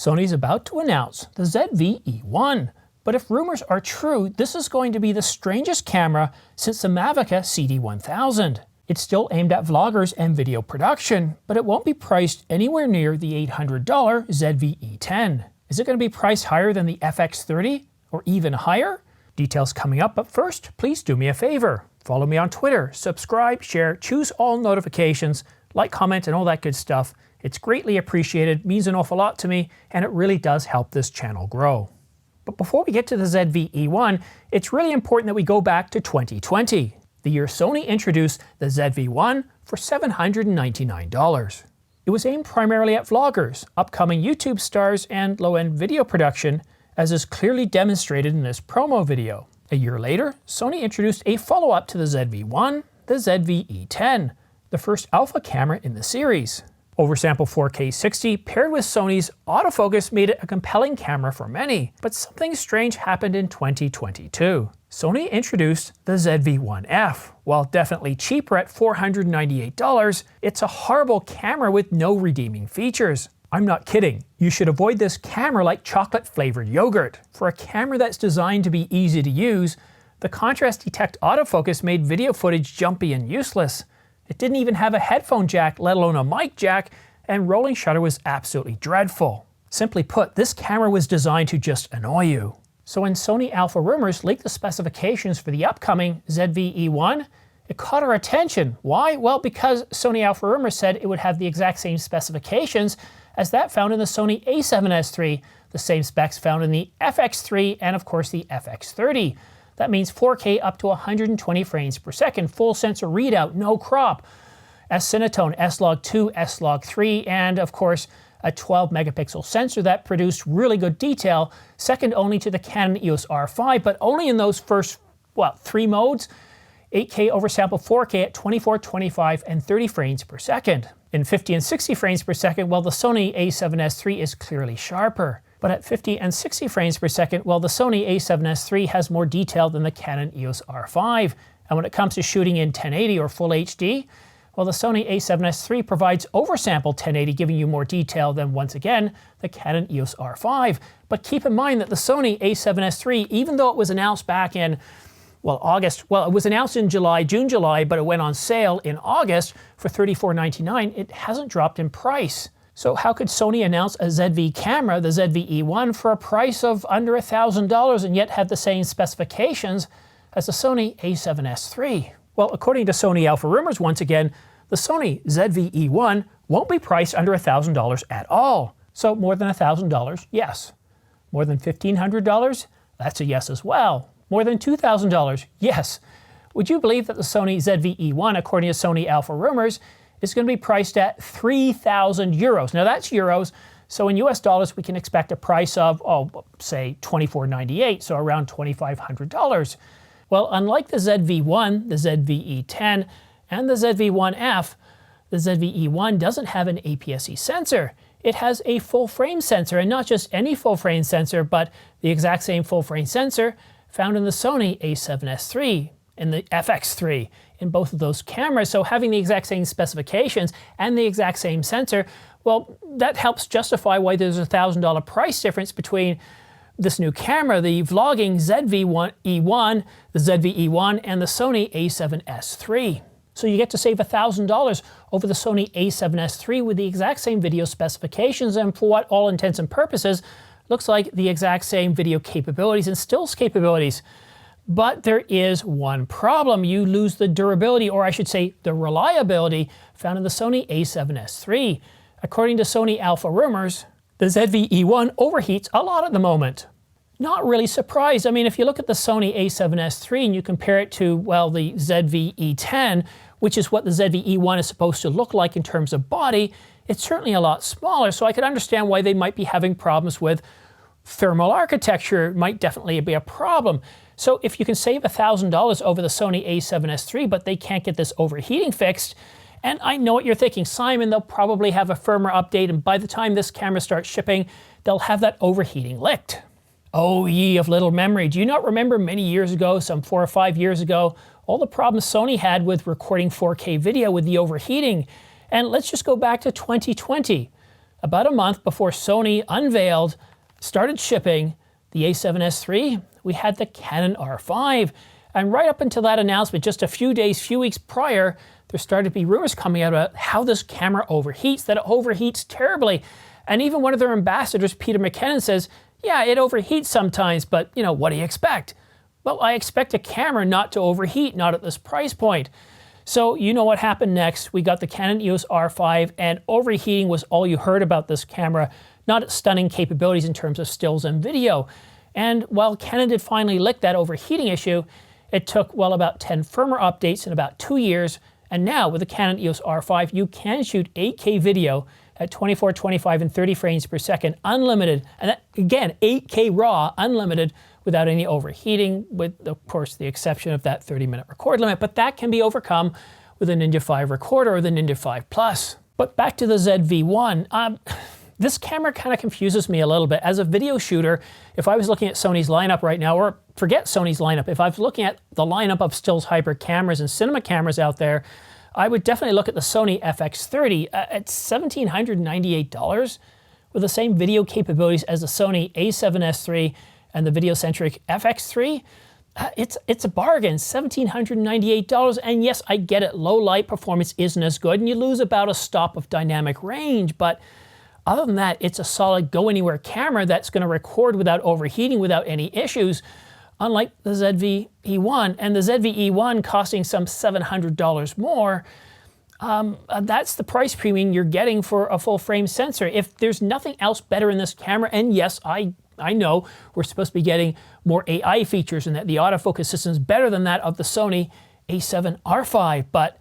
Sony's about to announce the ZV-E1. But if rumors are true, this is going to be the strangest camera since the Mavica CD1000. It's still aimed at vloggers and video production, but it won't be priced anywhere near the $800 ZV-E10. Is it going to be priced higher than the FX30 or even higher? Details coming up, but first, please do me a favor. Follow me on Twitter, subscribe, share, choose all notifications, like, comment, and all that good stuff. It's greatly appreciated, means an awful lot to me, and it really does help this channel grow. But before we get to the ZV-E1, it's really important that we go back to 2020, the year Sony introduced the ZV-1 for $799. It was aimed primarily at vloggers, upcoming YouTube stars, and low-end video production, as is clearly demonstrated in this promo video. A year later, Sony introduced a follow-up to the ZV-1, the ZV-E10, the first alpha camera in the series. Oversample 4K 60 paired with Sony's autofocus made it a compelling camera for many, but something strange happened in 2022. Sony introduced the ZV-1F. While definitely cheaper at $498, it's a horrible camera with no redeeming features. I'm not kidding. You should avoid this camera like chocolate-flavored yogurt. For a camera that's designed to be easy to use, the contrast detect autofocus made video footage jumpy and useless. It didn't even have a headphone jack, let alone a mic jack, and rolling shutter was absolutely dreadful. Simply put, this camera was designed to just annoy you. So when Sony Alpha Rumours leaked the specifications for the upcoming ZV-E1, it caught our attention. Why? Well, because Sony Alpha Rumours said it would have the exact same specifications as that found in the Sony a7S III, the same specs found in the FX3 and of course the FX30. That means 4K up to 120 frames per second, full sensor readout, no crop, S-Cinetone, S-Log2, S-Log3, and of course a 12 megapixel sensor that produced really good detail, second only to the Canon EOS R5, but only in those first, three modes, 8K oversample 4K at 24, 25, and 30 frames per second. In 50 and 60 frames per second, the Sony a7S III is clearly sharper. But at 50 and 60 frames per second, the Sony a7S III has more detail than the Canon EOS R5. And when it comes to shooting in 1080 or Full HD, the Sony a7S III provides oversample 1080, giving you more detail than, once again, the Canon EOS R5. But keep in mind that the Sony a7S III, even though it was announced back in, August, it was announced in June, July, but it went on sale in August for $34.99, it hasn't dropped in price. So how could Sony announce a ZV camera, the ZV-E1, for a price of under $1,000 and yet have the same specifications as the Sony a7S III? Well, according to Sony Alpha Rumours, once again, the Sony ZV-E1 won't be priced under $1,000 at all. So more than $1,000, yes. More than $1,500? That's a yes as well. More than $2,000? Yes. Would you believe that the Sony ZV-E1, according to Sony Alpha Rumours, is going to be priced at 3,000 euros. Now that's euros, so in US dollars we can expect a price of, say $24.98, so around $2,500. Well, unlike the ZV-1, the ZV-E10, and the ZV-1F, the ZV-E1 doesndon't have an APS-C sensor. It has a full frame sensor, and not just any full frame sensor, but the exact same full frame sensor found in the Sony a7S III, in the FX3, in both of those cameras. So having the exact same specifications and the exact same sensor, that helps justify why there's a $1,000 price difference between this new camera, the vlogging ZV-E1, the ZV-E1, and the Sony a7S III. So you get to save $1,000 over the Sony a7S III with the exact same video specifications, and for what all intents and purposes looks like the exact same video capabilities and stills capabilities. But there is one problem. You lose the durability, or I should say the reliability, found in the Sony a7S III. According to Sony Alpha Rumours, the ZV-E1 overheats a lot at the moment. Not really surprised. I mean, if you look at the Sony a7S III and you compare it to, the ZV-E10, which is what the ZV-E1 is supposed to look like in terms of body, it's certainly a lot smaller, so I could understand why they might be having problems with thermal architecture. It might definitely be a problem. So if you can save $1,000 over the Sony a7S III, but they can't get this overheating fixed, and I know what you're thinking, Simon, they'll probably have a firmware update, and by the time this camera starts shipping, they'll have that overheating licked. Oh, ye of little memory, do you not remember many years ago, some 4 or 5 years ago, all the problems Sony had with recording 4K video with the overheating? And let's just go back to 2020. about a month before Sony unveiled, started shipping the a7S III, we had the Canon R5. And right up until that announcement, just a few weeks prior, there started to be rumors coming out about how this camera overheats, that it overheats terribly. And even one of their ambassadors, Peter McKinnon, says, yeah, it overheats sometimes, but you know, what do you expect? Well, I expect a camera not to overheat, not at this price point. So you know what happened next. We got the Canon EOS R5, and overheating was all you heard about this camera, not its stunning capabilities in terms of stills and video. And while Canon did finally lick that overheating issue, it took, well, about 10 firmware updates in about 2 years. And now with the Canon EOS R5, you can shoot 8K video at 24, 25, and 30 frames per second, unlimited. And that, again, 8K RAW, unlimited, without any overheating, with, of course, the exception of that 30-minute record limit. But that can be overcome with a Ninja 5 recorder or the Ninja 5 Plus. But back to the ZV-1. This camera kind of confuses me a little bit. As a video shooter, if I was looking at Sony's lineup right now, or forget Sony's lineup, if I was looking at the lineup of stills hybrid cameras and cinema cameras out there, I would definitely look at the Sony FX30 at $1,798 with the same video capabilities as the Sony a7S III and the video-centric FX3. It's a bargain, $1,798. And yes, I get it, low light performance isn't as good, and you lose about a stop of dynamic range, but other than that, it's a solid go-anywhere camera that's going to record without overheating, without any issues, unlike the ZV-E1. And the ZV-E1 costing some $700 more, that's the price premium you're getting for a full-frame sensor. If there's nothing else better in this camera, and yes, I know we're supposed to be getting more AI features and that the autofocus system is better than that of the Sony a7R5, but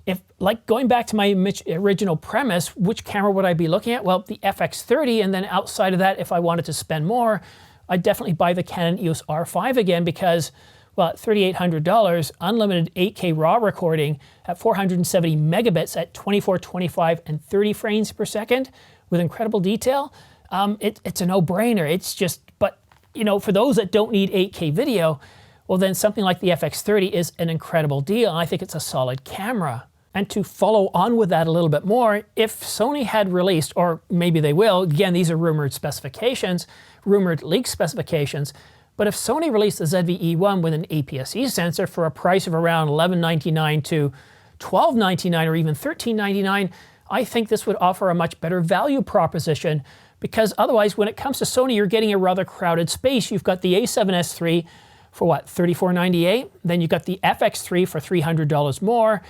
if, like, going back to my original premise, which camera would I be looking at? Well, the FX30, and then outside of that, if I wanted to spend more, I'd definitely buy the Canon EOS R5 again because, well, at $3,800, unlimited 8K RAW recording at 470 megabits at 24, 25, and 30 frames per second with incredible detail, it's a no-brainer. It's just, but, you know, for those that don't need 8K video, well, then something like the FX30 is an incredible deal, and I think it's a solid camera. And to follow on with that a little bit more, if Sony had released, or maybe they will, again, these are rumored specifications, rumored leaked specifications, but if Sony released the ZV-E1 with an APS-C sensor for a price of around $1199 to $1299 or even $1399, I think this would offer a much better value proposition, because otherwise, when it comes to Sony, you're getting a rather crowded space. You've got the a7S III for what, $34.98? Then you've got the FX3 for $300 more.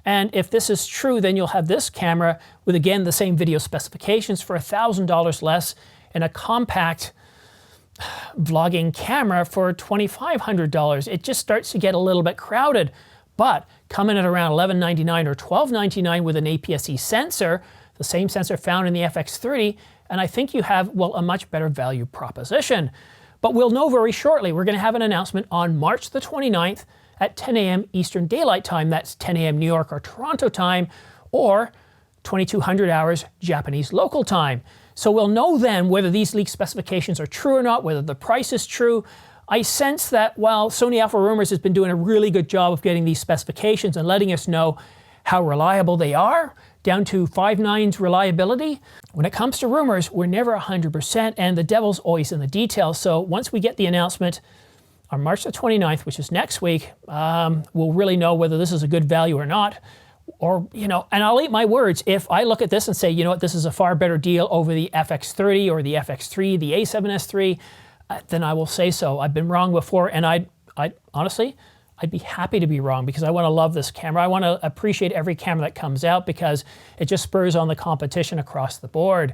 And if this is true, then you'll have this camera with, again, the same video specifications for $1,000 less, and a compact vlogging camera for $2,500. It just starts to get a little bit crowded. But coming at around $1199 or $1299 with an APS-C sensor, the same sensor found in the FX30, and I think you have, well, a much better value proposition. But we'll know very shortly. We're going to have an announcement on March the 29th at 10 a.m. Eastern Daylight Time. That's 10 a.m. New York or Toronto time, or 2200 hours Japanese local time. So we'll know then whether these leaked specifications are true or not, whether the price is true. I sense that while Sony Alpha Rumors has been doing a really good job of getting these specifications and letting us know how reliable they are, down to 5 nines reliability, when it comes to rumors, we're never 100%, and the devil's always in the details. So once we get the announcement on March the 29th, which is next week, we'll really know whether this is a good value or not. Or, you know, and I'll eat my words. If I look at this and say, you know what, this is a far better deal over the FX30 or the FX3, the a7S III, then I will say so. I've been wrong before, and I'd honestly, I'd be happy to be wrong, because I want to love this camera. I want to appreciate every camera that comes out, because it just spurs on the competition across the board.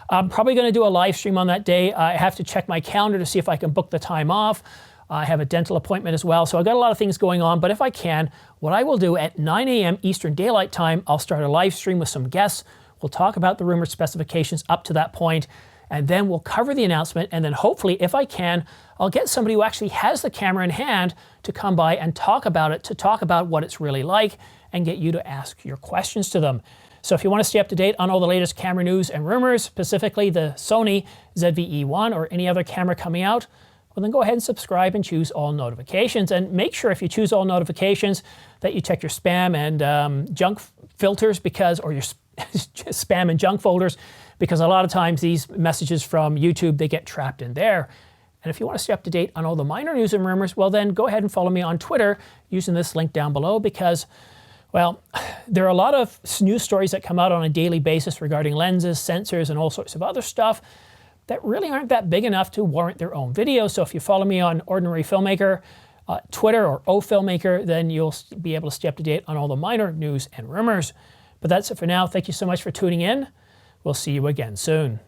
I'm probably going to do a live stream on that day. I have to check my calendar to see if I can book the time off. I have a dental appointment as well, so I've got a lot of things going on, but if I can, what I will do at 9 a.m. Eastern Daylight Time, I'll start a live stream with some guests. We'll talk about the rumored specifications up to that point, and then we'll cover the announcement, and then hopefully, if I can, I'll get somebody who actually has the camera in hand to come by and talk about it, to talk about what it's really like, and get you to ask your questions to them. So if you want to stay up to date on all the latest camera news and rumors, specifically the Sony ZV-E1 or any other camera coming out, well, then go ahead and subscribe and choose all notifications. And make sure, if you choose all notifications, that you check your spam and junk filters, because, or your spam and junk folders, because a lot of times these messages from YouTube, they get trapped in there. And if you want to stay up to date on all the minor news and rumors, well then go ahead and follow me on Twitter using this link down below, because, well, there are a lot of news stories that come out on a daily basis regarding lenses, sensors, and all sorts of other stuff that really aren't that big enough to warrant their own video. So if you follow me on Ordinary Filmmaker, Twitter, or OFilmmaker, then you'll be able to stay up to date on all the minor news and rumors. But that's it for now. Thank you so much for tuning in. We'll see you again soon.